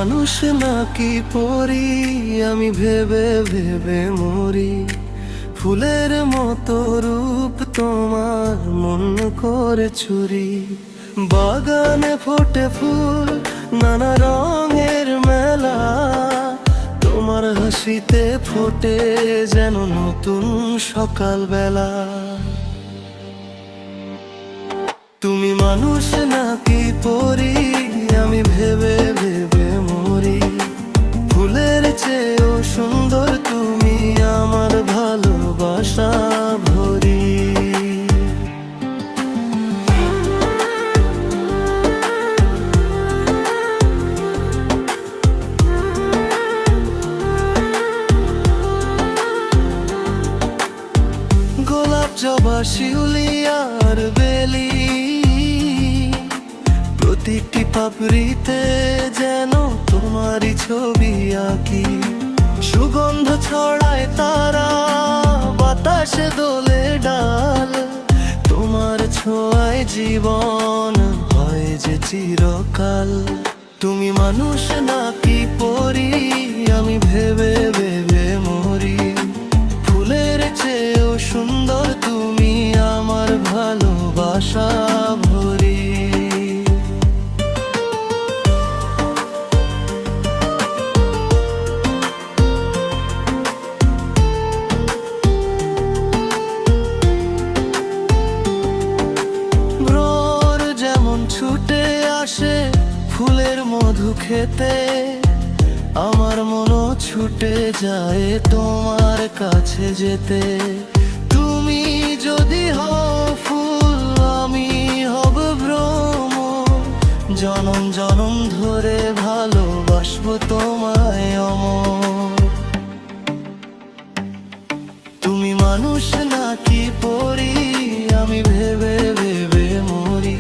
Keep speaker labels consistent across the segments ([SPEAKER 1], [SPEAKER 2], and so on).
[SPEAKER 1] মানুষ নাকি পরি, আমি ভেবে ভেবে মরি। ফুলের মতো রূপ তোমার, মন করে চুরি। বাগানে ফোটে ফুল, নানা রঙের মেলা। তোমার হাসিতে ফোটে যেন নতুন সকালবেলা। তুমি মানুষ নাকি পরি, আমি ভেবে ভেবে মরি। ফুলের চেয়েও সুন্দর তুমি, আমার ভালোবাসা ভরি। গোলাপ, জবা, শিউলি আর বেলি, প্রতিটি পাপড়িতে যেন তোমারই ছবি আঁকি। সুগন্ধ ছড়ায় তারা, বাতাসে দোলে ডাল। তোমার ছোঁয়ায় জীবন হয় যে চিরকাল। তুমি মানুষ নাকি পরি, আমি ভেবে ভেবে মরি। ফুলের চেয়েও সুন্দর তুমি, আমার ভালোবাসা ভরি। ছুটে আসে ফুলের মধু খেতে, আমার মনও ছুটে যায় তোমার কাছে যেতে। তুমি যদি হও ফুল, আমি হব ভ্রমর। জনম জনম ধরে ভালোবাসবো তোমায় অমর। তুমি মানুষ নাকি পরি, আমি ভেবে ভেবে মরি।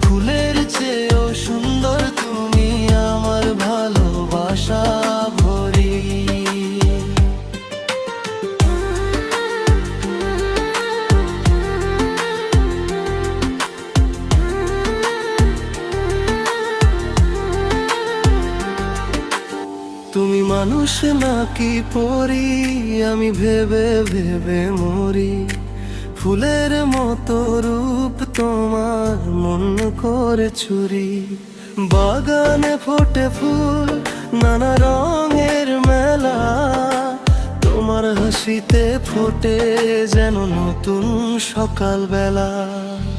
[SPEAKER 1] ফুলের চেয়েও সুন্দর তুমি, আমার ভালোবাসা ভরি। তুমি মানুষ নাকি পরি, আমি ভেবে ভেবে মরি। ফুলের মতো রূপ তোমার, মন করে চুরি। বাগানে ফোটে ফুল, নানা রঙের মেলা। তোমার হাসিতে ফোটে যেন নতুন সকালবেলা।